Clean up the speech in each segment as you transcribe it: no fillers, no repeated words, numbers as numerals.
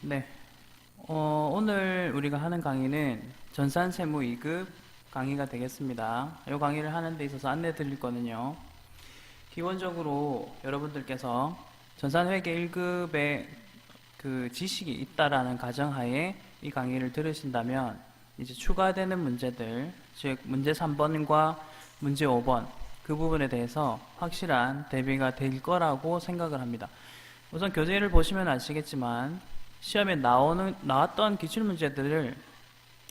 네. 오늘 우리가 하는 강의는 전산세무 2급 강의가 되겠습니다. 이 강의를 하는 데 있어서 안내 드릴 거는요. 기본적으로 여러분들께서 전산회계 1급의 그 지식이 있다라는 가정하에 이 강의를 들으신다면 이제 추가되는 문제들, 즉 문제 3번과 문제 5번 그 부분에 대해서 확실한 대비가 될 거라고 생각을 합니다. 우선 교재를 보시면 아시겠지만 시험에 나왔던 기출문제들을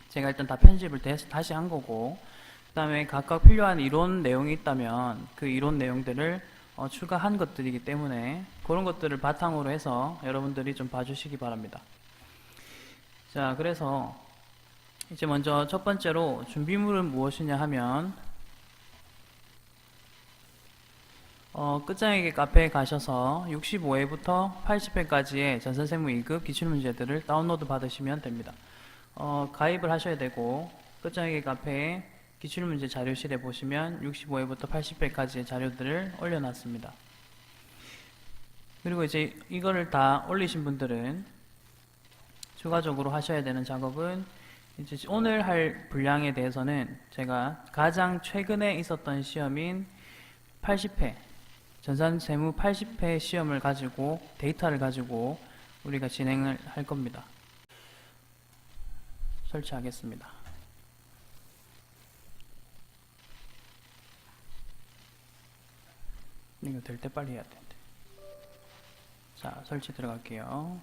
제가 일단 다 편집을 다시 한 거고, 그 다음에 각각 필요한 이론 내용이 있다면 그 이론 내용들을 추가한 것들이기 때문에 그런 것들을 바탕으로 해서 여러분들이 좀 봐주시기 바랍니다. 자, 그래서 이제 먼저 첫 번째로 준비물은 무엇이냐 하면 끝장에게 카페에 가셔서 65회부터 80회까지의 전산세무 2급 기출문제들을 다운로드 받으시면 됩니다. 가입을 하셔야 되고, 끝장에게 카페에 기출문제 자료실에 보시면 65회부터 80회까지의 자료들을 올려놨습니다. 그리고 이제 이거를 다 올리신 분들은 추가적으로 하셔야 되는 작업은 이제 오늘 할 분량에 대해서는 제가 가장 최근에 있었던 시험인 80회 전산세무 80회 시험을 가지고 데이터를 가지고 우리가 진행을 할 겁니다. 설치하겠습니다. 이거 될 때 빨리 해야 되는데. 자, 설치 들어갈게요.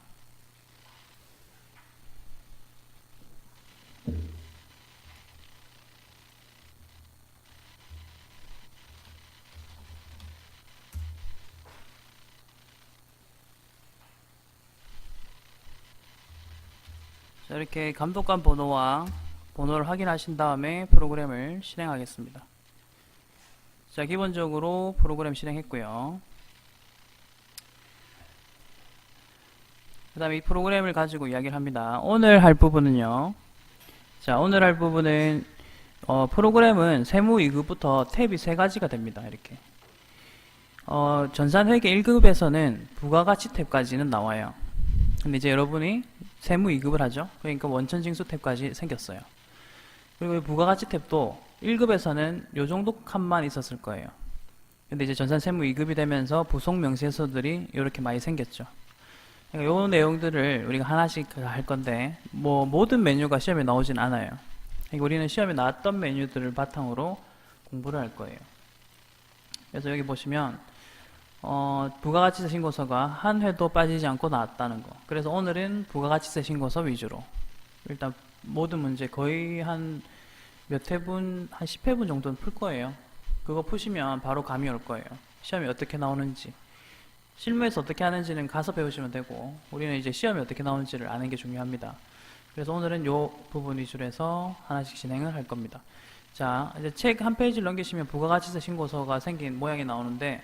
자, 이렇게 감독관 번호와 번호를 확인하신 다음에 프로그램을 실행하겠습니다. 자, 기본적으로 프로그램 실행했고요. 그 다음에 이 프로그램을 가지고 이야기를 합니다. 오늘 할 부분은요. 자, 오늘 할 부분은 프로그램은 세무 2급부터 탭이 3가지가 됩니다. 이렇게 전산회계 1급에서는 부가가치 탭까지는 나와요. 근데 이제 여러분이 세무 2급을 하죠. 그러니까 원천징수 탭까지 생겼어요. 그리고 부가가치 탭도 1급에서는 요 정도 칸만 있었을 거예요. 근데 이제 전산세무 2급이 되면서 부속 명세서들이 이렇게 많이 생겼죠. 그러니까 요 내용들을 우리가 하나씩 할 건데 뭐 모든 메뉴가 시험에 나오진 않아요. 그러니까 우리는 시험에 나왔던 메뉴들을 바탕으로 공부를 할 거예요. 그래서 여기 보시면 부가가치세 신고서가 한 회도 빠지지 않고 나왔다는 거. 그래서 오늘은 부가가치세 신고서 위주로 일단 모든 문제 거의 한 몇 회분, 한 10회분 정도는 풀 거예요. 그거 푸시면 바로 감이 올 거예요. 시험이 어떻게 나오는지, 실무에서 어떻게 하는지는 가서 배우시면 되고, 우리는 이제 시험이 어떻게 나오는지를 아는 게 중요합니다. 그래서 오늘은 요 부분 위주로 해서 하나씩 진행을 할 겁니다. 자, 이제 책 한 페이지를 넘기시면 부가가치세 신고서가 생긴 모양이 나오는데,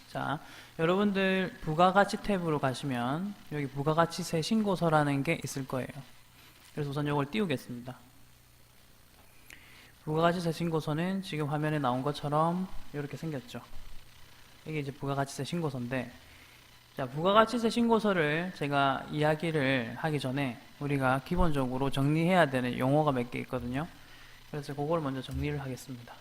자, 여러분들 부가가치 탭으로 가시면 여기 부가가치세 신고서라는 게 있을 거예요. 그래서 우선 이걸 띄우겠습니다. 부가가치세 신고서는 지금 화면에 나온 것처럼 이렇게 생겼죠. 이게 이제 부가가치세 신고서인데, 자, 부가가치세 신고서를 제가 이야기를 하기 전에 우리가 기본적으로 정리해야 되는 용어가 몇 개 있거든요. 그래서 그걸 먼저 정리를 하겠습니다.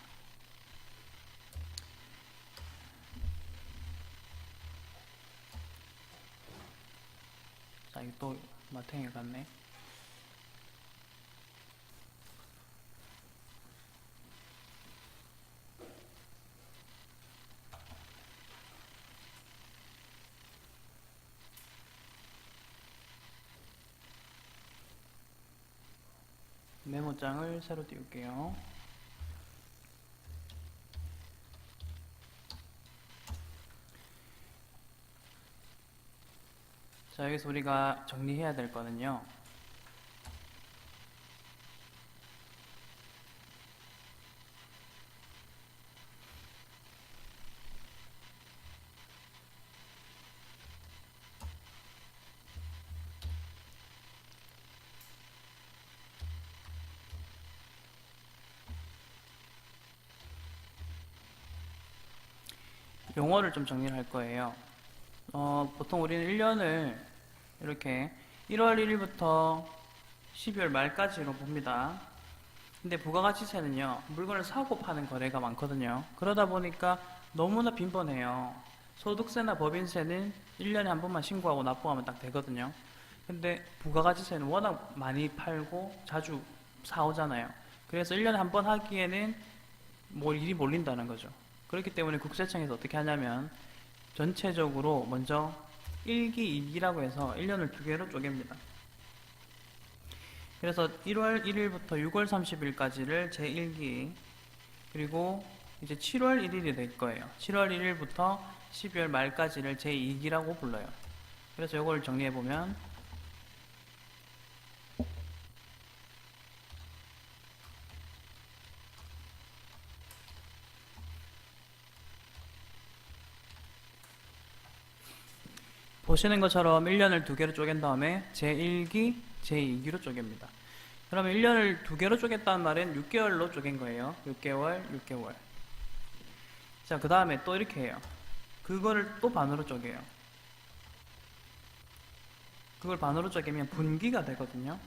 자, 이거 또 마탱이 같네. 메모장을 새로 띄울게요. 자, 여기서 우리가 정리해야 될 거는요. 용어를 좀 정리를 할 거예요. 보통 우리는 1년을 이렇게 1월 1일부터 12월 말까지로 봅니다. 근데 부가가치세는요, 물건을 사고 파는 거래가 많거든요. 그러다 보니까 너무나 빈번해요. 소득세나 법인세는 1년에 한 번만 신고하고 납부하면 딱 되거든요. 근데 부가가치세는 워낙 많이 팔고 자주 사오잖아요. 그래서 1년에 한 번 하기에는 뭐 일이 몰린다는 거죠. 그렇기 때문에 국세청에서 어떻게 하냐면 전체적으로 먼저 1기, 2기라고 해서 1년을 두 개로 쪼갭니다. 그래서 1월 1일부터 6월 30일까지를 제1기, 그리고 이제 7월 1일이 될 거예요. 7월 1일부터 12월 말까지를 제2기라고 불러요. 그래서 이걸 정리해보면 보시는 것처럼 1년을 두 개로 쪼갠 다음에 제1기, 제2기로 쪼갭니다. 그러면 1년을 두 개로 쪼갰다는 말은 6개월로 쪼갠 거예요. 6개월, 6개월. 자, 그 다음에 또 이렇게 해요. 그거를 또 반으로 쪼개요. 그걸 반으로 쪼개면 분기가 되거든요.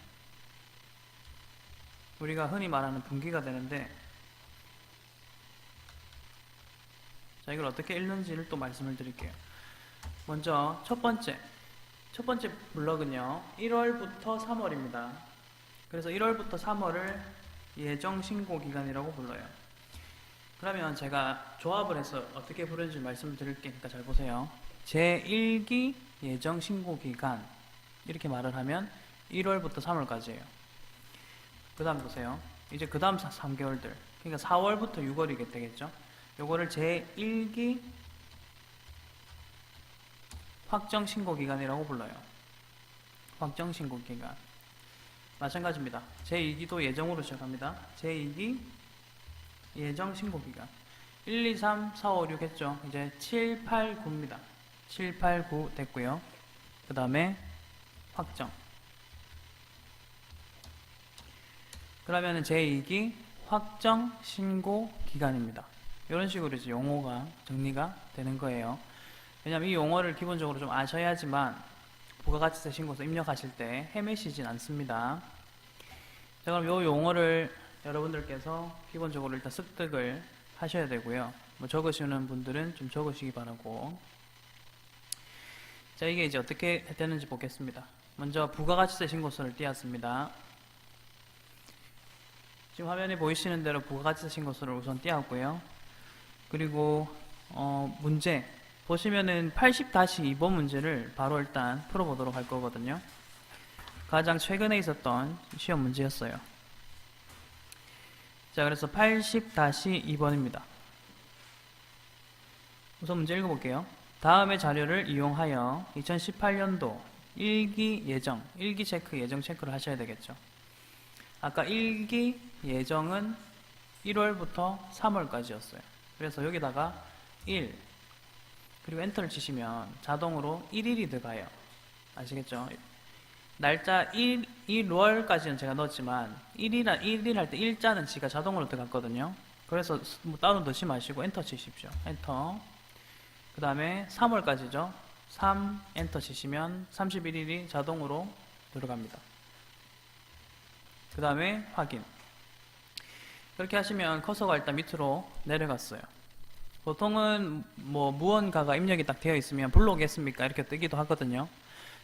우리가 흔히 말하는 분기가 되는데, 자, 이걸 어떻게 읽는지를 또 말씀을 드릴게요. 먼저 첫 번째 블럭은요 1월부터 3월입니다. 그래서 1월부터 3월을 예정 신고 기간이라고 불러요. 그러면 제가 조합을 해서 어떻게 부르는지 말씀을 드릴 테니까 잘 보세요. 제1기 예정 신고 기간 이렇게 말을 하면 1월부터 3월까지예요. 그 다음 보세요. 이제 그 다음 3개월들, 그러니까 4월부터 6월이 되겠죠. 요거를 제1기 확정 신고 기간이라고 불러요. 확정 신고 기간. 마찬가지입니다. 제2기도 예정으로 시작합니다. 제2기 예정 신고 기간. 1, 2, 3, 4, 5, 6 했죠. 이제 7, 8, 9입니다. 7, 8, 9 됐고요. 그 다음에 확정. 그러면은 제2기 확정 신고 기간입니다. 이런 식으로 이제 용어가 정리가 되는 거예요. 왜냐면 이 용어를 기본적으로 좀 아셔야지만 부가가치세 신고서 입력하실 때 헤매시진 않습니다. 자, 그럼 이 용어를 여러분들께서 기본적으로 일단 습득을 하셔야 되고요. 뭐 적으시는 분들은 좀 적으시기 바라고. 자, 이게 이제 어떻게 되는지 보겠습니다. 먼저 부가가치세 신고서를 띄웠습니다. 지금 화면에 보이시는 대로 부가가치세 신고서를 우선 띄웠고요. 그리고 문제 보시면은 80-2번 문제를 바로 일단 풀어보도록 할 거거든요. 가장 최근에 있었던 시험 문제였어요. 자, 그래서 80-2번입니다. 우선 문제 읽어볼게요. 다음의 자료를 이용하여 2018년도 1기 예정, 1기 체크, 예정 체크를 하셔야 되겠죠. 아까 1기 예정은 1월부터 3월까지였어요. 그래서 여기다가 1, 그리고 엔터를 치시면 자동으로 1일이 들어가요. 아시겠죠? 날짜 1월까지는 제가 넣었지만 1일 할 때 일자는 지가 자동으로 들어갔거든요. 그래서 뭐 따로 넣지 마시고 엔터 치십시오. 엔터. 그 다음에 3월까지죠. 3 엔터 치시면 31일이 자동으로 들어갑니다. 그 다음에 확인. 그렇게 하시면 커서가 일단 밑으로 내려갔어요. 보통은 뭐 무언가가 입력이 딱 되어 있으면 불러오겠습니까? 이렇게 뜨기도 하거든요.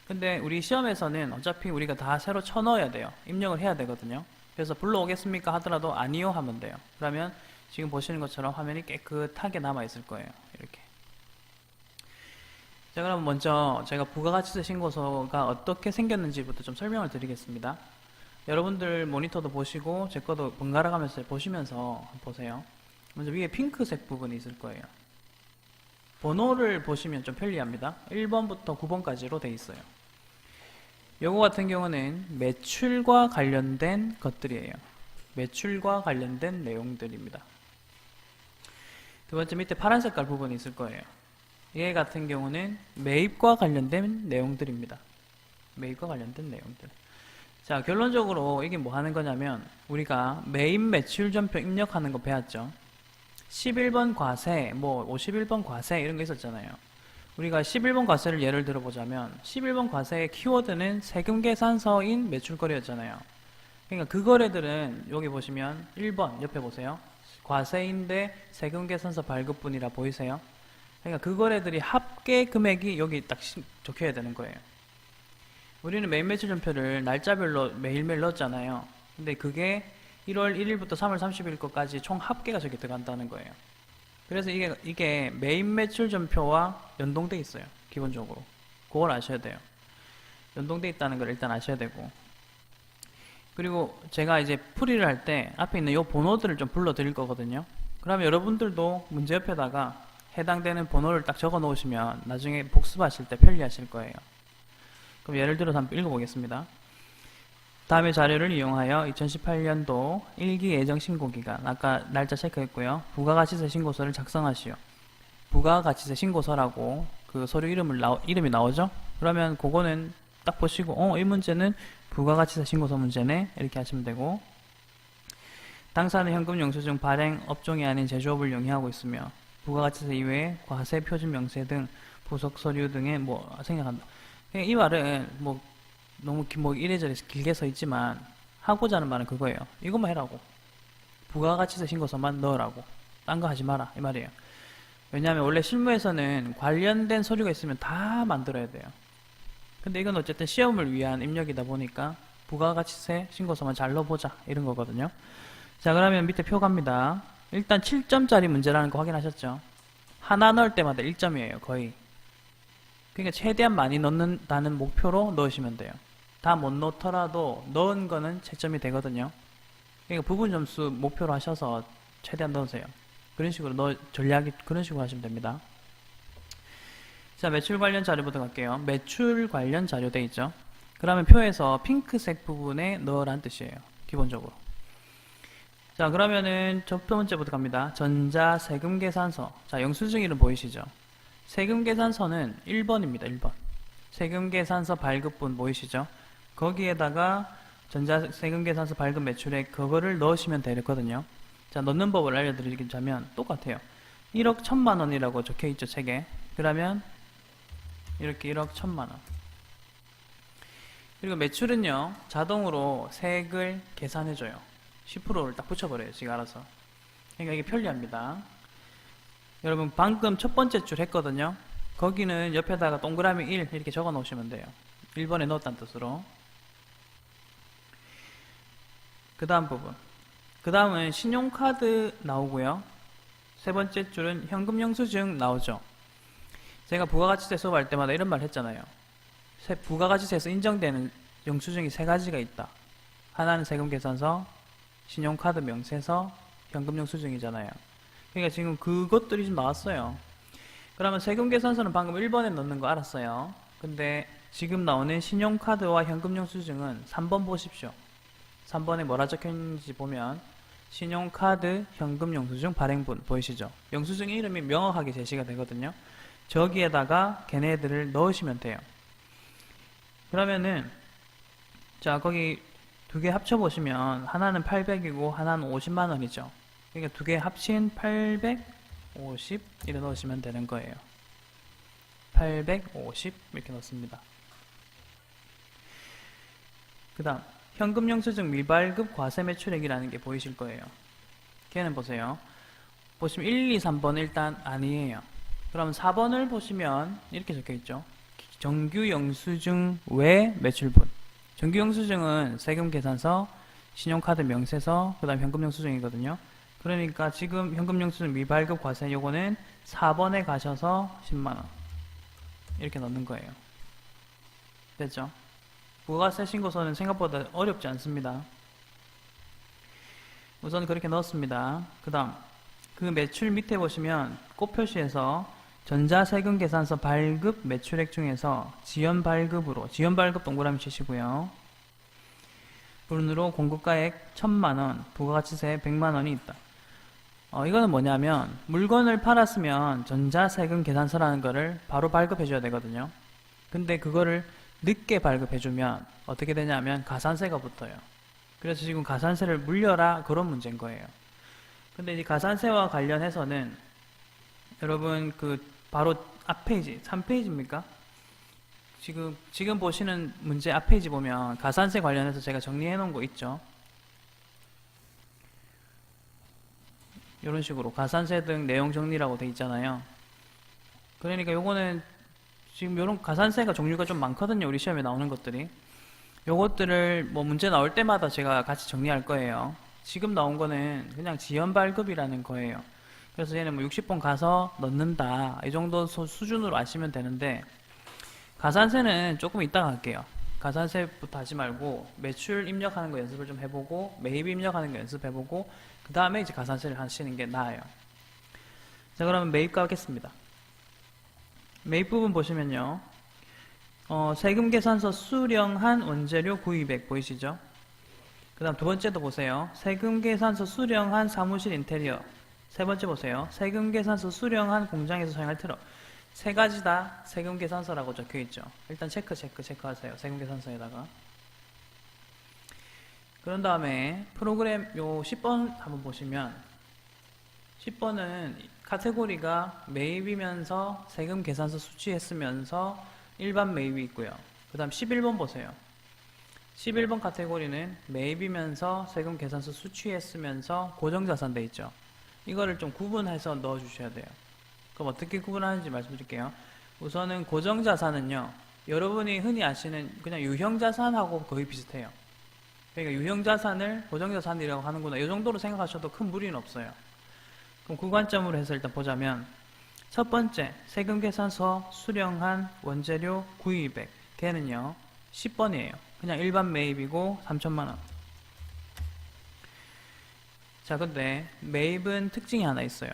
근데 우리 시험에서는 어차피 우리가 다 새로 쳐넣어야 돼요. 입력을 해야 되거든요. 그래서 불러오겠습니까? 하더라도 아니요 하면 돼요. 그러면 지금 보시는 것처럼 화면이 깨끗하게 남아 있을 거예요. 이렇게. 자, 그럼 먼저 제가 부가가치세 신고서가 어떻게 생겼는지부터 좀 설명을 드리겠습니다. 여러분들 모니터도 보시고 제 거도 번갈아 가면서 보시면서 보세요. 먼저 위에 핑크색 부분이 있을 거예요. 번호를 보시면 좀 편리합니다. 1번부터 9번까지로 돼 있어요. 요거 같은 경우는 매출과 관련된 것들이에요. 매출과 관련된 내용들입니다. 두 번째 밑에 파란 색깔 부분이 있을 거예요. 얘 같은 경우는 매입과 관련된 내용들입니다. 매입과 관련된 내용들. 자, 결론적으로 이게 뭐 하는 거냐면 우리가 매입 매출 전표 입력하는 거 배웠죠. 11번 과세, 뭐 51번 과세 이런 거 있었잖아요. 우리가 11번 과세를 예를 들어보자면 11번 과세의 키워드는 세금계산서인 매출거래였잖아요. 그러니까 그 거래들은 여기 보시면 1번 옆에 보세요. 과세인데 세금계산서 발급분이라 보이세요? 그러니까 그 거래들이 합계 금액이 여기 딱 적혀야 되는 거예요. 우리는 매일 매출전표를 날짜별로 매일매일 넣었잖아요. 근데 그게 1월 1일부터 3월 30일 것까지 총 합계가 저기 들어간다는 거예요. 그래서 이게 메인 매출전표와 연동돼 있어요. 기본적으로. 그걸 아셔야 돼요. 연동돼 있다는 걸 일단 아셔야 되고. 그리고 제가 이제 풀이를 할 때 앞에 있는 이 번호들을 좀 불러 드릴 거거든요. 그러면 여러분들도 문제 옆에다가 해당되는 번호를 딱 적어 놓으시면 나중에 복습하실 때 편리하실 거예요. 그럼 예를 들어서 한번 읽어보겠습니다. 다음의 자료를 이용하여 2018년도 1기 예정신고기간, 아까 날짜 체크했고요. 부가가치세 신고서를 작성하시오. 부가가치세 신고서라고 그 서류 이름이 나오죠? 그러면 그거는 딱 보시고 이 문제는 부가가치세 신고서 문제네 이렇게 하시면 되고, 당사는 현금 영수증 발행 업종이 아닌 제조업을 영위하고 있으며 부가가치세 이외에 과세 표준 명세 등 부속 서류 등에 생략한다. 이 말은 너무 이래저래 길게 써 있지만 하고자 하는 말은 그거예요. 이것만 해라고. 부가가치세 신고서만 넣으라고. 딴 거 하지 마라 이 말이에요. 왜냐하면 원래 실무에서는 관련된 서류가 있으면 다 만들어야 돼요. 근데 이건 어쨌든 시험을 위한 입력이다 보니까 부가가치세 신고서만 잘 넣어보자 이런 거거든요. 자, 그러면 밑에 표 갑니다. 일단 7점짜리 문제라는 거 확인하셨죠? 하나 넣을 때마다 1점이에요 거의. 그러니까 최대한 많이 넣는다는 목표로 넣으시면 돼요. 다 못 넣더라도 넣은 거는 채점이 되거든요. 그러니까 부분 점수 목표로 하셔서 최대한 넣으세요. 그런 식으로 전략이 그런 식으로 하시면 됩니다. 자, 매출 관련 자료부터 갈게요. 매출 관련 자료 돼 있죠. 그러면 표에서 핑크색 부분에 넣으란 뜻이에요. 기본적으로. 자, 그러면은 첫 번째부터 갑니다. 전자세금계산서. 자, 영수증 이름 보이시죠? 세금계산서는 1번입니다. 1번. 세금계산서 발급분 보이시죠? 거기에다가 전자세금계산서 발급 매출액 그거를 넣으시면 되거든요. 자, 넣는 법을 알려드리자면 똑같아요. 1억 1천만 원이라고 적혀있죠, 책에. 그러면 이렇게 1억 1천만 원. 그리고 매출은요, 자동으로 세액을 계산해줘요. 10%를 딱 붙여버려요, 지가 알아서. 그러니까 이게 편리합니다. 여러분, 방금 첫 번째 줄 했거든요. 거기는 옆에다가 동그라미 1 이렇게 적어 놓으시면 돼요. 1번에 넣었다는 뜻으로. 그 다음 부분. 그 다음은 신용카드 나오고요. 세 번째 줄은 현금영수증 나오죠. 제가 부가가치세 수업할 때마다 이런 말 했잖아요. 부가가치세에서 인정되는 영수증이 세 가지가 있다. 하나는 세금계산서, 신용카드 명세서, 현금영수증이잖아요. 그러니까 지금 그것들이 좀 나왔어요. 그러면 세금계산서는 방금 1번에 넣는 거 알았어요. 근데 지금 나오는 신용카드와 현금영수증은 3번 보십시오. 3번에 뭐라 적혀있는지 보면 신용카드, 현금영수증 발행분 보이시죠? 영수증 이름이 명확하게 제시가 되거든요. 저기에다가 걔네들을 넣으시면 돼요. 그러면은 자, 거기 두 개 합쳐보시면 하나는 800이고 하나는 50만 원이죠. 그러니까 두 개 합친 850 이렇게 넣으시면 되는 거예요. 850 이렇게 넣습니다. 그 다음 현금영수증 미발급 과세 매출액이라는 게 보이실 거예요. 걔는 보세요. 보시면 1, 2, 3번 일단 아니에요. 그럼 4번을 보시면 이렇게 적혀있죠. 정규영수증 외 매출분. 정규영수증은 세금계산서, 신용카드 명세서, 그 다음 현금영수증이거든요. 그러니까 지금 현금영수증 미발급 과세 요거는 4번에 가셔서 10만원 이렇게 넣는 거예요. 됐죠? 부가세 신고서는 생각보다 어렵지 않습니다. 우선 그렇게 넣었습니다. 그 다음 그 매출 밑에 보시면 꽃 표시에서 전자세금계산서 발급 매출액 중에서 지연발급으로 지연발급 동그라미 치시고요. 분으로 공급가액 1,000만원, 부가가치세 100만원이 있다. 이거는 뭐냐면 물건을 팔았으면 전자세금계산서라는 거를 바로 발급해줘야 되거든요. 근데 그거를 늦게 발급해주면 어떻게 되냐면 가산세가 붙어요. 그래서 지금 가산세를 물려라 그런 문제인 거예요. 근데 이 가산세와 관련해서는 여러분 바로 앞페이지 3페이지입니까? 지금 보시는 문제 앞페이지 보면 가산세 관련해서 제가 정리해 놓은 거 있죠. 이런 식으로 가산세 등 내용 정리라고 돼 있잖아요. 그러니까 요거는 지금 이런 가산세가 종류가 좀 많거든요. 우리 시험에 나오는 것들이. 요것들을 뭐 문제 나올 때마다 제가 같이 정리할 거예요. 지금 나온 거는 그냥 지연 발급이라는 거예요. 그래서 얘는 뭐 60번 가서 넣는다 이 정도 수준으로 아시면 되는데, 가산세는 조금 이따가 할게요. 가산세부터 하지 말고 매출 입력하는 거 연습을 좀 해보고 매입 입력하는 거 연습해보고 그 다음에 이제 가산세를 하시는 게 나아요. 자, 그러면 매입가 하겠습니다. 매입 부분 보시면요, 세금 계산서 수령한 원재료 구입액 보이시죠? 그 다음 두 번째도 보세요. 세금 계산서 수령한 사무실 인테리어. 세 번째 보세요. 세금 계산서 수령한 공장에서 사용할 트럭. 세 가지 다 세금 계산서라고 적혀 있죠. 일단 체크하세요. 세금 계산서에다가. 그런 다음에 프로그램 요 10번 한번 보시면, 10번은 카테고리가 매입이면서 세금 계산서 수취했으면서 일반 매입이 있고요. 그 다음 11번 보세요. 11번 카테고리는 매입이면서 세금 계산서 수취했으면서 고정자산 돼 있죠. 이거를 좀 구분해서 넣어 주셔야 돼요. 그럼 어떻게 구분하는지 말씀드릴게요. 우선은 고정자산은요, 여러분이 흔히 아시는 그냥 유형자산하고 거의 비슷해요. 그러니까 유형자산을 고정자산이라고 하는구나, 이 정도로 생각하셔도 큰 무리는 없어요. 그럼 그 관점으로 해서 일단 보자면, 첫 번째 세금 계산서 수령한 원재료 구입액, 걔는요 10번이에요. 그냥 일반 매입이고 3천만원. 자, 근데 매입은 특징이 하나 있어요.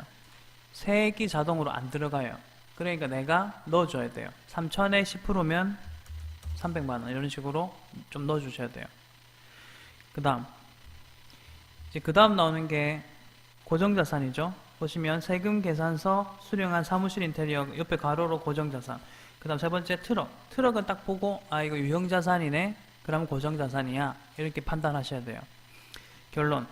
세액이 자동으로 안 들어가요. 그러니까 내가 넣어줘야 돼요. 3천에 10%면 300만원 이런 식으로 좀 넣어주셔야 돼요. 그 다음 나오는 게 고정자산이죠. 보시면 세금 계산서 수령한 사무실 인테리어 옆에 가로로 고정자산. 그 다음 세 번째 트럭은 딱 보고 아 이거 유형자산이네, 그러면 고정자산이야, 이렇게 판단하셔야 돼요. 결론,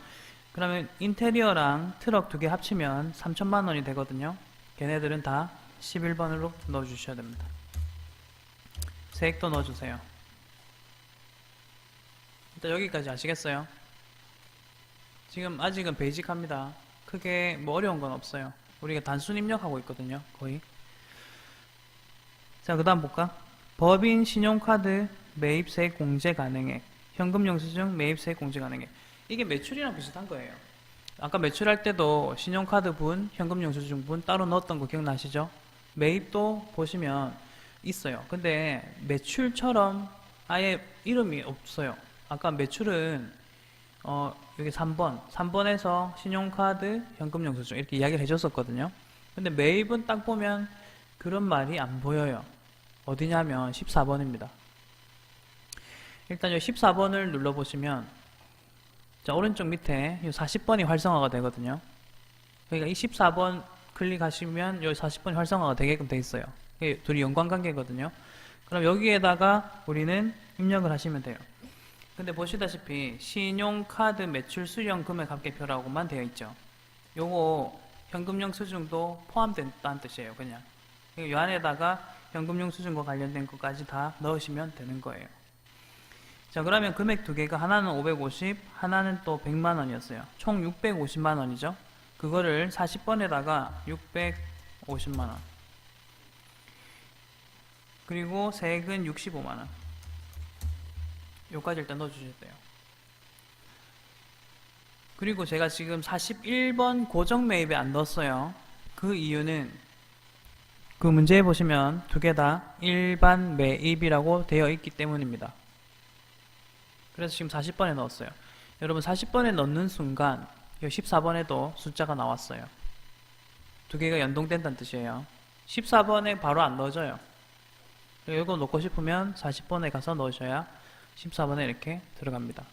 그러면 인테리어랑 트럭 두 개 합치면 3천만원이 되거든요. 걔네들은 다 11번으로 넣어주셔야 됩니다. 세액도 넣어주세요. 일단 여기까지 아시겠어요? 지금 아직은 베이직합니다. 크게 뭐 어려운 건 없어요. 우리가 단순 입력하고 있거든요, 거의. 자, 그 다음 볼까? 법인 신용카드 매입세액 공제 가능액, 현금 영수증 매입세액 공제 가능액. 이게 매출이랑 비슷한 거예요. 아까 매출할 때도 신용카드 분, 현금 영수증 분 따로 넣었던 거 기억나시죠? 매입도 보시면 있어요. 근데 매출처럼 아예 이름이 없어요. 아까 매출은 여기 3번에서 신용카드, 현금 영수증 이렇게 이야기를 해줬었거든요. 근데 매입은 딱 보면 그런 말이 안 보여요. 어디냐면 14번입니다. 일단 이 14번을 눌러보시면, 자, 오른쪽 밑에 이 40번이 활성화가 되거든요. 그러니까 이 14번 클릭하시면 이 40번이 활성화가 되게끔 돼 있어요. 이게 둘이 연관관계거든요. 그럼 여기에다가 우리는 입력을 하시면 돼요. 근데 보시다시피 신용카드 매출 수령 금액 합계표라고만 되어 있죠. 요거 현금 영수증도 포함된다는 뜻이에요. 그냥 이 안에다가 현금 영수증과 관련된 것까지 다 넣으시면 되는 거예요. 자, 그러면 금액 두 개가 하나는 550, 하나는 또 100만 원이었어요. 총 650만 원이죠. 그거를 40번에다가 650만 원. 그리고 세액은 65만 원. 요까지 일단 넣어주셔야 돼요. 그리고 제가 지금 41번 고정 매입에 안 넣었어요. 그 이유는 그 문제에 보시면 두 개 다 일반 매입이라고 되어 있기 때문입니다. 그래서 지금 40번에 넣었어요. 여러분 40번에 넣는 순간 14번에도 숫자가 나왔어요. 두 개가 연동된다는 뜻이에요. 14번에 바로 안 넣어져요. 이거 넣고 싶으면 40번에 가서 넣으셔야 14번에 이렇게 들어갑니다.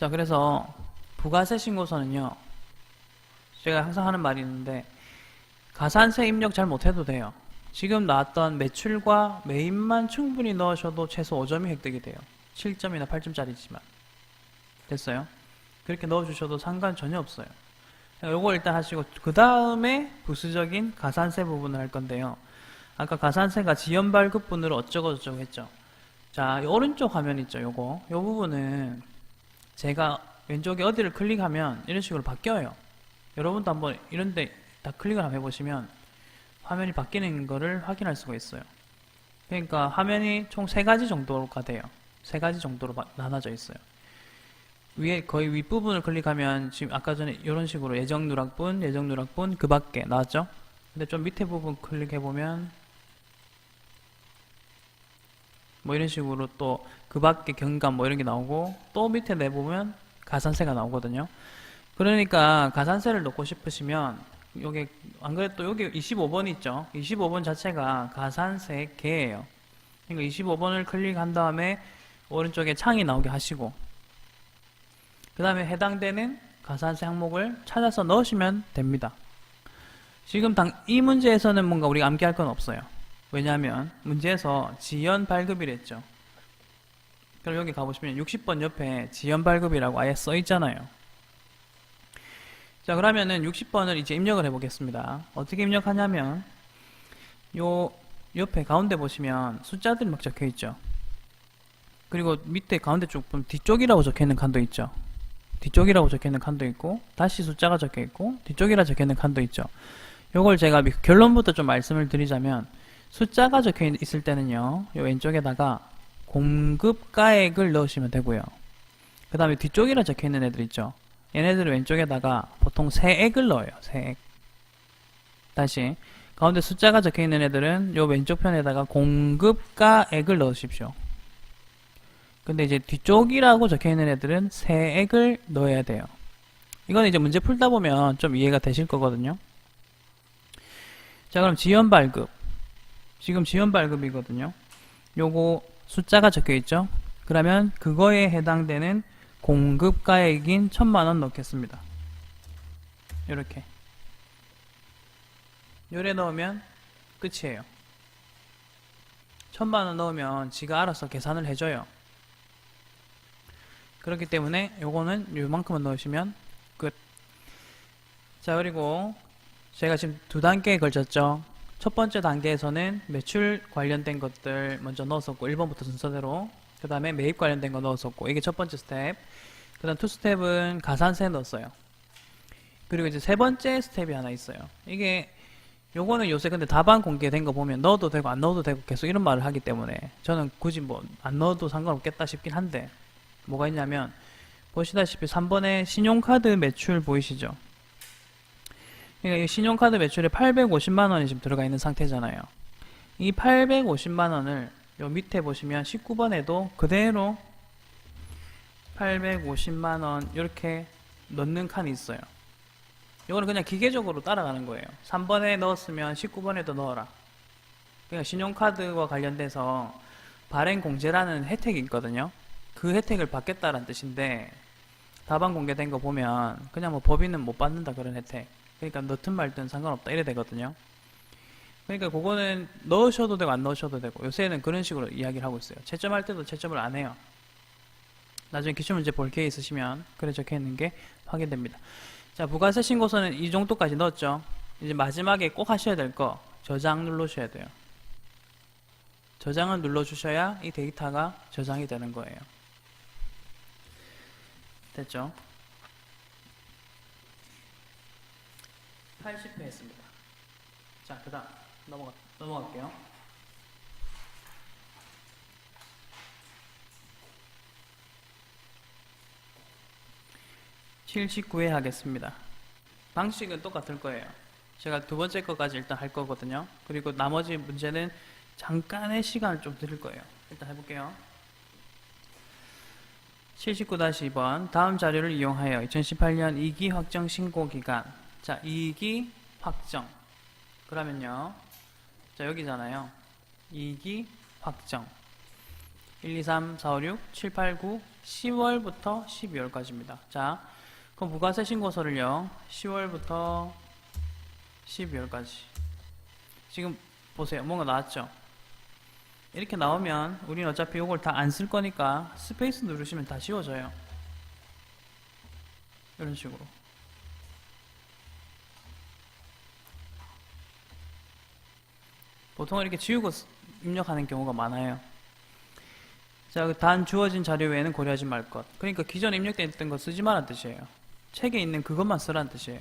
자, 그래서 부가세 신고서는요, 제가 항상 하는 말이 있는데 가산세 입력 잘 못해도 돼요. 지금 나왔던 매출과 매입만 충분히 넣으셔도 최소 5점이 획득이 돼요. 7점이나 8점짜리지만 됐어요? 그렇게 넣어주셔도 상관 전혀 없어요. 요거 일단 하시고 그 다음에 부수적인 가산세 부분을 할 건데요. 아까 가산세가 지연 발급분으로 어쩌고 저쩌고 했죠. 자, 이 오른쪽 화면 있죠. 요거 요 부분은 제가 왼쪽에 어디를 클릭하면 이런 식으로 바뀌어요. 여러분도 한번 이런데 딱 클릭을 한번 해보시면 화면이 바뀌는 거를 확인할 수가 있어요. 그러니까 화면이 총 3가지 정도가 돼요. 3가지 정도로 나눠져 있어요. 위에 거의 윗부분을 클릭하면 지금 아까 전에 이런 식으로 예정 누락분 그 밖에 나왔죠? 근데 좀 밑에 부분 클릭해보면 뭐 이런 식으로 또 그 밖에 경감 뭐 이런 게 나오고 또 밑에 내보면 가산세가 나오거든요. 그러니까 가산세를 넣고 싶으시면 요게 안 그래도 여기 25번 있죠? 25번 자체가 가산세 계예요. 그러니까 25번을 클릭한 다음에 오른쪽에 창이 나오게 하시고 그 다음에 해당되는 가산세 항목을 찾아서 넣으시면 됩니다. 지금 이 문제에서는 뭔가 우리가 암기할 건 없어요. 왜냐하면 문제에서 지연 발급이랬죠. 그럼 여기 가보시면 60번 옆에 지연 발급이라고 아예 써 있잖아요. 자, 그러면은 60번을 이제 입력을 해보겠습니다. 어떻게 입력하냐면 요 옆에 가운데 보시면 숫자들이 막 적혀 있죠. 그리고 밑에 가운데 쪽 보면 뒤쪽이라고 적혀 있는 칸도 있죠. 뒤쪽이라고 적혀 있는 칸도 있고 다시 숫자가 적혀 있고 뒤쪽이라 적혀 있는 칸도 있죠. 요걸 제가 결론부터 좀 말씀을 드리자면 숫자가 적혀 있을 때는요, 요 왼쪽에다가 공급가액을 넣으시면 되고요. 그 다음에 뒤쪽이라 적혀 있는 애들 있죠. 얘네들은 왼쪽에다가 보통 세액을 넣어요. 세액. 다시 가운데 숫자가 적혀 있는 애들은 요 왼쪽 편에다가 공급가액을 넣으십시오. 근데 이제 뒤쪽이라고 적혀 있는 애들은 세액을 넣어야 돼요. 이건 이제 문제 풀다 보면 좀 이해가 되실 거거든요. 자, 그럼 지연 발급. 지금 지연 발급이거든요. 요거 숫자가 적혀 있죠. 그러면 그거에 해당되는 공급가액인 1000만원 넣겠습니다. 요렇게 요래 넣으면 끝이에요. 1000만원 넣으면 지가 알아서 계산을 해줘요. 그렇기 때문에 요거는 요만큼만 넣으시면 끝. 자, 그리고 제가 지금 2단계에 걸쳤죠. 첫 번째 단계에서는 매출 관련된 것들 먼저 넣었었고 1번부터 순서대로, 그 다음에 매입 관련된 거 넣었었고, 이게 첫 번째 스텝. 그 다음 2스텝은 가산세 넣었어요. 그리고 이제 세 번째 스텝이 하나 있어요. 이게 요거는 요새 근데 답안 공개된 거 보면 넣어도 되고 안 넣어도 되고 계속 이런 말을 하기 때문에 저는 굳이 뭐 안 넣어도 상관없겠다 싶긴 한데, 뭐가 있냐면 보시다시피 3번에 신용카드 매출 보이시죠? 그러니까 이 신용카드 매출에 850만원이 지금 들어가 있는 상태잖아요. 이 850만원을 요 밑에 보시면 19번에도 그대로 850만원 이렇게 넣는 칸이 있어요. 이거는 그냥 기계적으로 따라가는 거예요. 3번에 넣었으면 19번에도 넣어라. 그러니까 신용카드와 관련돼서 발행공제라는 혜택이 있거든요. 그 혜택을 받겠다라는 뜻인데, 답안 공개된 거 보면 그냥 뭐 법인은 못 받는다 그런 혜택, 그러니까 넣든 말든 상관없다 이래 되거든요. 그러니까 그거는 넣으셔도 되고 안 넣으셔도 되고, 요새는 그런 식으로 이야기를 하고 있어요. 채점할 때도 채점을 안 해요. 나중에 기출문제 볼 기회 있으시면 그래 적혀 있는 게 확인됩니다. 자, 부가세 신고서는 이 정도까지 넣었죠. 이제 마지막에 꼭 하셔야 될 거, 저장 눌러주셔야 돼요. 저장을 눌러주셔야 이 데이터가 저장이 되는 거예요. 됐죠? 80회 했습니다. 자, 그 다음 넘어갈게요. (79회) 하겠습니다. 방식은 똑같을 거예요. 제가 두 번째 거까지 일단 할 거거든요. 그리고 나머지 문제는 잠깐의 시간을 좀 드릴 거예요. 일단 해볼게요. 79-2번 다음 자료를 이용하여 2018년 2기 확정 신고 기간. 자, 2기 확정. 그러면요, 자 여기잖아요. 2기 확정 1, 2, 3, 4, 5, 6, 7, 8, 9 10월부터 12월까지입니다. 자, 그럼 부가세 신고서를요 10월부터 12월까지 지금 보세요. 뭔가 나왔죠? 이렇게 나오면 우리는 어차피 이걸 다 안 쓸 거니까 스페이스 누르시면 다 지워져요. 이런 식으로. 보통 이렇게 지우고 입력하는 경우가 많아요. 자, 단 주어진 자료 외에는 고려하지 말 것. 그러니까 기존에 입력되어 있던 거 쓰지 말란 뜻이에요. 책에 있는 그것만 쓰라는 뜻이에요.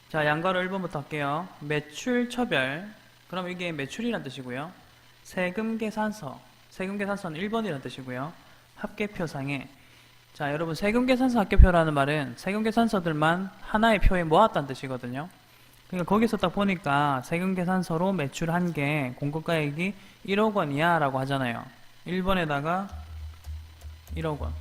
자, 양가로 1번부터 할게요. 매출 처별. 그럼 이게 매출이란 뜻이고요. 세금 계산서. 세금 계산서는 1번이란 뜻이고요. 합계표상에. 자, 여러분 세금 계산서 합계표라는 말은 세금 계산서들만 하나의 표에 모았다는 뜻이거든요. 그러니까 거기서 딱 보니까 세금 계산서로 매출 1개, 공급가액이 1억 원이야 라고 하잖아요. 1번에다가 1억 원.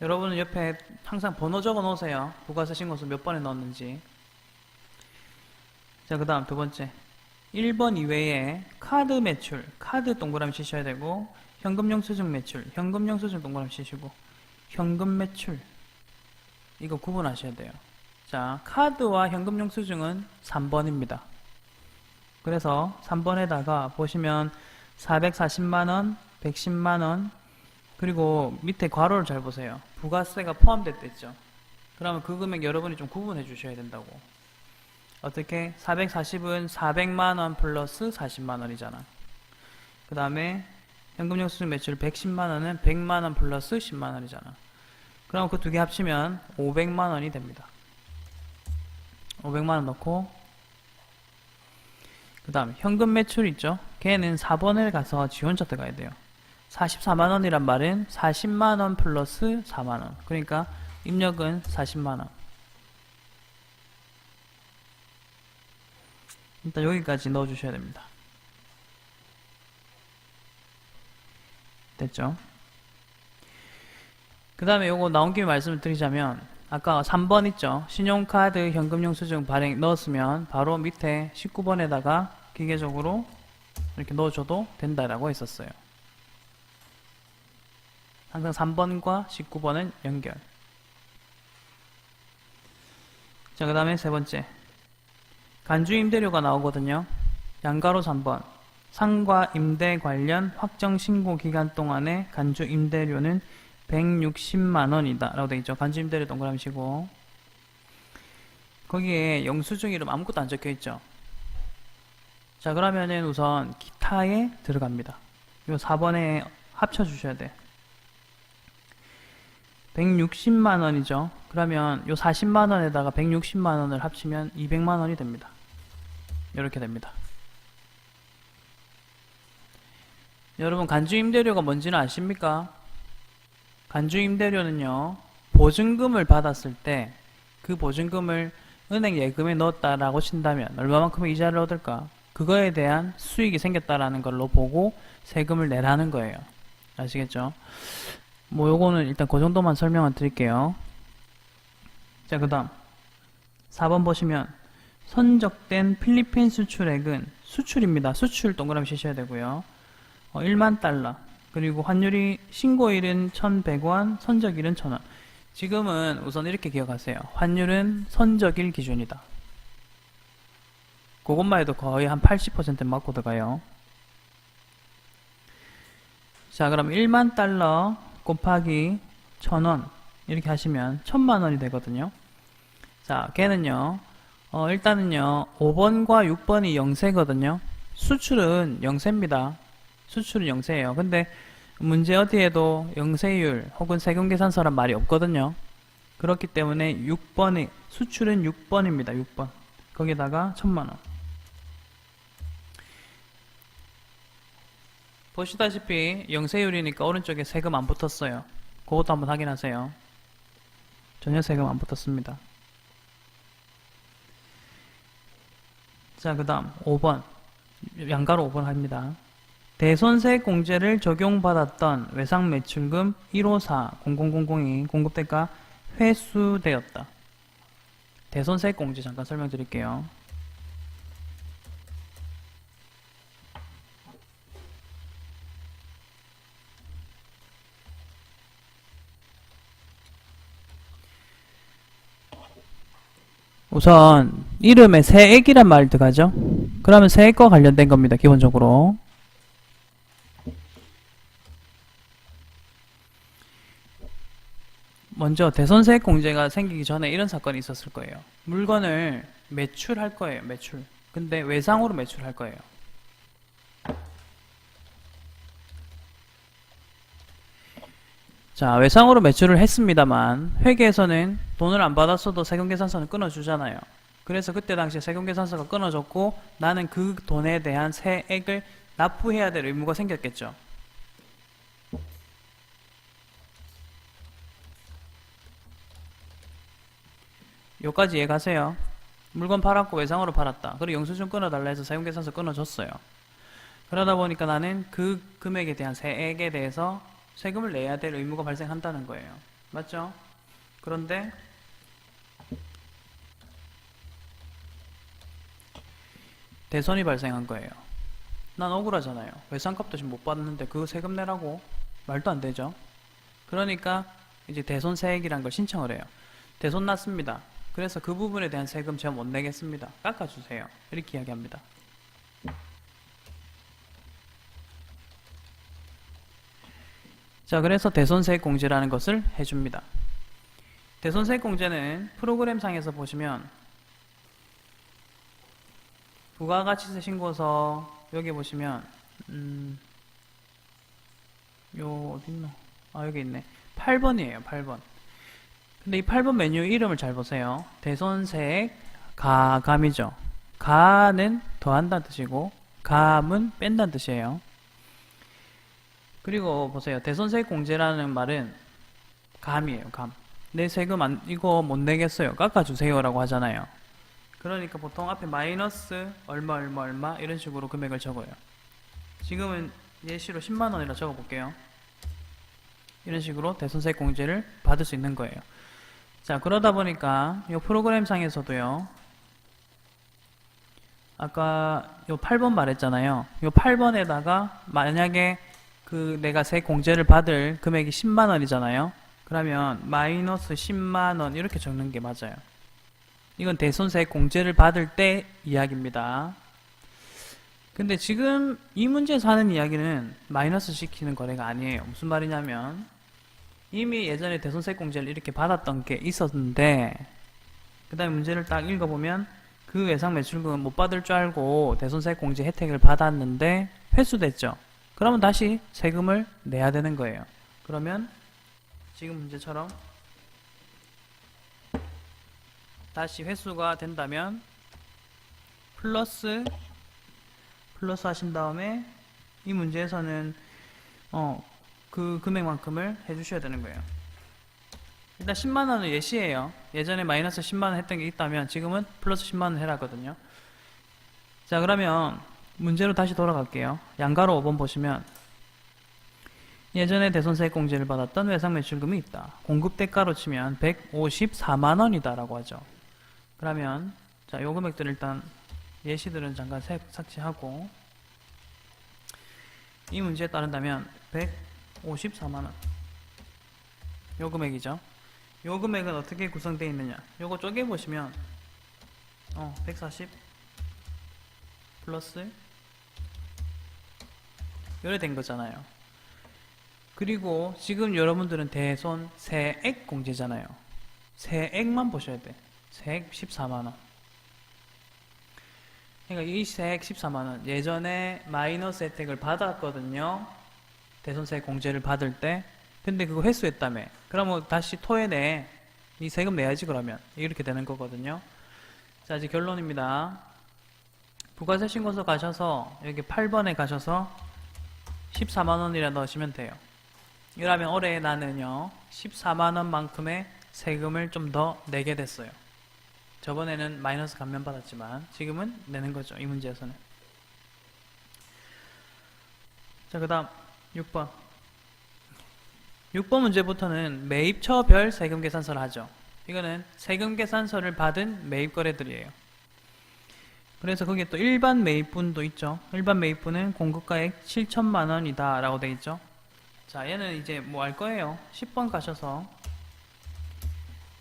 여러분은 옆에 항상 번호 적어 놓으세요. 부가세 신고서 몇 번에 넣었는지. 자, 그 다음 두 번째. 1번 이외에 카드 매출, 카드 동그라미 치셔야 되고, 현금 영수증 매출, 현금 영수증 동그라미 치시고, 현금 매출. 이거 구분하셔야 돼요. 자, 카드와 현금 영수증은 3번입니다. 그래서 3번에다가 보시면 440만원, 110만원, 그리고 밑에 괄호를 잘 보세요. 부가세가 포함됐댔죠. 그러면 그 금액 여러분이 좀 구분해 주셔야 된다고. 어떻게? 440은 400만원 플러스 40만원이잖아. 그 다음에 현금 영수증 매출 110만원은 100만원 플러스 10만원이잖아. 그럼 그 두 개 합치면 500만원이 됩니다. 500만원 넣고, 그 다음 현금 매출 있죠? 걔는 4번에 가서 지원자 들어가야 돼요. 44만원이란 말은 40만원 플러스 4만원. 그러니까 입력은 40만원. 일단 여기까지 넣어주셔야 됩니다. 됐죠? 그 다음에 요거 나온 김에 말씀을 드리자면, 아까 3번 있죠? 신용카드 현금영수증 발행 넣었으면 바로 밑에 19번에다가 기계적으로 이렇게 넣어줘도 된다라고 했었어요. 항상 3번과 19번은 연결. 자, 그 다음에 세 번째. 간주임대료가 나오거든요. 양가로 3번. 상과 임대 관련 확정 신고 기간 동안의 간주임대료는 160만원이다 라고 되어있죠. 간주임대료 동그라미 치고, 거기에 영수증 이름 아무것도 안 적혀있죠. 자, 그러면은 우선 기타에 들어갑니다. 요 4번에 합쳐주셔야 돼. 160만원이죠. 그러면 요 40만원에다가 160만원을 합치면 200만원이 됩니다. 이렇게 됩니다. 여러분, 간주임대료가 뭔지는 아십니까? 간주임대료는요, 보증금을 받았을 때 그 보증금을 은행 예금에 넣었다라고 친다면 얼마만큼의 이자를 얻을까? 그거에 대한 수익이 생겼다라는 걸로 보고 세금을 내라는 거예요. 아시겠죠? 뭐 요거는 일단 그 정도만 설명을 드릴게요. 자, 그 다음 4번 보시면 선적된 필리핀 수출액은 수출입니다. 수출 동그라미 치셔야 되고요. 1만 달러. 그리고 환율이 신고일은 1,100원, 선적일은 1,000원. 지금은 우선 이렇게 기억하세요. 환율은 선적일 기준이다. 그것만 해도 거의 한 80% 맞고 들어가요. 자, 그럼 1만 달러 곱하기 1,000원 이렇게 하시면 1,000만원이 되거든요. 자, 걔는요, 일단은요, 5번과 6번이 영세거든요. 수출은 영세입니다. 수출은 영세예요. 근데 문제 어디에도 영세율 혹은 세금계산서란 말이 없거든요. 그렇기 때문에 6번이 수출은 6번입니다. 6번. 거기다가 1,000만원. 보시다시피 영세율이니까 오른쪽에 세금 안 붙었어요. 그것도 한번 확인하세요. 전혀 세금 안 붙었습니다. 자, 그 다음 5번. 양가로 5번 합니다. 대손세공제를 적용받았던 외상매출금 154-0002 공급대가 회수되었다. 대손세공제 잠깐 설명드릴게요. 우선 이름에 세액이란 말이 들어가죠. 그러면 세액과 관련된 겁니다. 기본적으로. 먼저 대손세액 공제가 생기기 전에 이런 사건이 있었을 거예요. 물건을 매출할 거예요. 매출. 근데 외상으로 매출할 거예요. 자, 외상으로 매출을 했습니다만 회계에서는 돈을 안 받았어도 세금계산서는 끊어주잖아요. 그래서 그때 당시에 세금계산서가 끊어졌고 나는 그 돈에 대한 세액을 납부해야 될 의무가 생겼겠죠. 여기까지 이해가세요? 물건 팔았고 외상으로 팔았다. 그리고 영수증 끊어달라 해서 세금계산서 끊어줬어요. 그러다 보니까 나는 그 금액에 대한 세액에 대해서 세금을 내야 될 의무가 발생한다는 거예요. 맞죠? 그런데 대손이 발생한 거예요. 난 억울하잖아요. 외상값도 지금 못 받았는데 그거 세금 내라고? 말도 안 되죠. 그러니까 이제 대손세액이란 걸 신청을 해요. 대손 났습니다. 그래서 그 부분에 대한 세금 제가 못 내겠습니다. 깎아주세요. 이렇게 이야기합니다. 자, 그래서 대손세액 공제라는 것을 해줍니다. 대손세액 공제는 프로그램상에서 보시면 부가가치세 신고서 여기 보시면 요 어딨노? 아, 여기 있네. 8번이에요. 8번. 근데 이 8번 메뉴 이름을 잘 보세요. 대손세액 가감이죠. 가는 더한다는 뜻이고 감은 뺀다는 뜻이에요. 그리고 보세요. 대손세액 공제라는 말은 감이에요. 감. 내 세금 이거 못 내겠어요. 깎아주세요 라고 하잖아요. 그러니까 보통 앞에 마이너스 얼마 얼마 얼마 이런 식으로 금액을 적어요. 지금은 예시로 10만원이라 적어볼게요. 이런 식으로 대손세액 공제를 받을 수 있는 거예요. 자, 그러다 보니까 이 프로그램상에서도요. 아까 요 8번 말했잖아요. 요 8번에다가 만약에 그 내가 세액 공제를 받을 금액이 10만원이잖아요. 그러면 마이너스 10만원 이렇게 적는 게 맞아요. 이건 대손세액 공제를 받을 때 이야기입니다. 근데 지금 이 문제에서 하는 이야기는 마이너스 시키는 거래가 아니에요. 무슨 말이냐면 이미 예전에 대손세액 공제를 이렇게 받았던 게 있었는데 그 다음에 문제를 딱 읽어보면 그 외상 매출금은 못 받을 줄 알고 대손세액 공제 혜택을 받았는데 회수됐죠. 그러면 다시 세금을 내야 되는 거예요. 그러면 지금 문제처럼 다시 회수가 된다면 플러스 하신 다음에 이 문제에서는 그 금액만큼을 해주셔야 되는 거예요. 일단 10만원은 예시예요. 예전에 마이너스 10만원 했던 게 있다면 지금은 플러스 10만원 해라거든요. 자, 그러면 문제로 다시 돌아갈게요. 양가로 5번 보시면 예전에 대손세액 공제를 받았던 외상 매출금이 있다. 공급 대가로 치면 154만원이다 라고 하죠. 그러면 자, 요 금액들 일단 예시들은 잠깐 삭제하고 이 문제에 따른다면 154만원 요 금액이죠. 요 금액은 어떻게 구성되어 있느냐, 요거 쪼개보시면 140 플러스 요래 된 거잖아요. 그리고 지금 여러분들은 대손세액 공제잖아요. 세액만 보셔야 돼. 세액 14만원. 그러니까 이 세액 14만원 예전에 마이너스 혜택을 받았거든요. 대손세액 공제를 받을 때. 근데 그거 회수했다며. 그러면 다시 토해내. 이 세금 내야지 그러면. 이렇게 되는 거거든요. 자, 이제 결론입니다. 부가세 신고서 가셔서 여기 8번에 가셔서 14만원이라 넣으시면 돼요. 이러면 올해 나는요 14만원만큼의 세금을 좀 더 내게 됐어요. 저번에는 마이너스 감면받았지만 지금은 내는 거죠. 이 문제에서는. 자, 그 다음 6번 문제부터는 매입처별 세금계산서를 하죠. 이거는 세금계산서를 받은 매입거래들이에요. 그래서 거기에 또 일반 매입분도 있죠. 일반 매입분은 공급가액 7천만원이다 라고 되어 있죠. 자, 얘는 이제 뭐 할 거예요. 10번 가셔서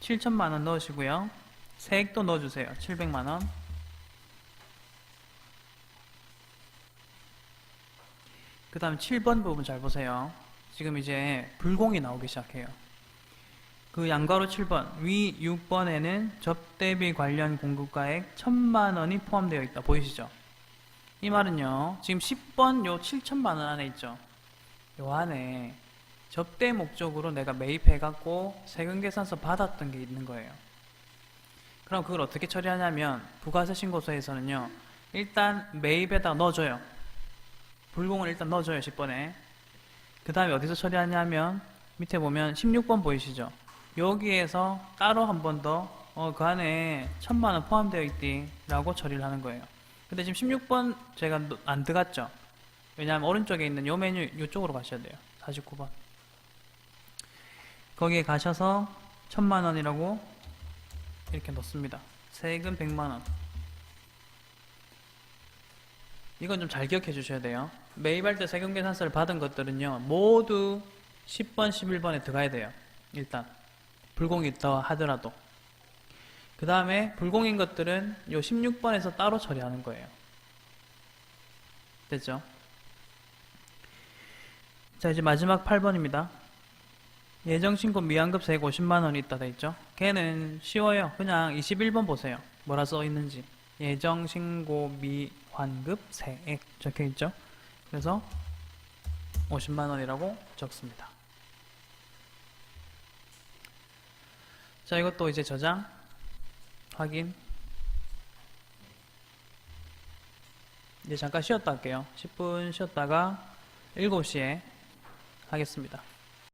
7천만원 넣으시고요. 세액도 넣어주세요. 700만원. 그 다음 7번 부분 잘 보세요. 지금 이제 불공이 나오기 시작해요. 그 양가로 7번, 위 6번에는 접대비 관련 공급가액 1,000만 원이 포함되어 있다. 보이시죠? 이 말은요, 지금 10번 요 7천만 원 안에 있죠. 요 안에 접대 목적으로 내가 매입해갖고 세금계산서 받았던 게 있는 거예요. 그럼 그걸 어떻게 처리하냐면 부가세 신고서에서는요, 일단 매입에다 넣어줘요. 불공을 일단 넣어줘요. 10번에. 그 다음에 어디서 처리하냐면 밑에 보면 16번 보이시죠? 여기에서 따로 한 번 더 그 안에 1,000만 원 포함되어 있디 라고 처리를 하는 거예요. 근데 지금 16번 제가 안 들어갔죠? 왜냐하면 오른쪽에 있는 요 메뉴 이쪽으로 가셔야 돼요. 49번. 거기에 가셔서 1,000만 원이라고 이렇게 넣습니다. 세금 100만 원. 이건 좀 잘 기억해 주셔야 돼요. 매입할 때 세금계산서를 받은 것들은요, 모두 10번, 11번에 들어가야 돼요. 일단 불공이 있다 하더라도. 그 다음에 불공인 것들은 요 16번에서 따로 처리하는 거예요. 됐죠? 자, 이제 마지막 8번입니다. 예정신고 미환급 세액 50만 원이 있다 돼 있죠? 걔는 쉬워요. 그냥 21번 보세요. 뭐라 써 있는지. 예정신고 미환급 세액 적혀 있죠? 그래서 50만 원이라고 적습니다. 자, 이것도 이제 저장, 확인. 이제 잠깐 쉬었다 할게요. 10분 쉬었다가 7시에 하겠습니다.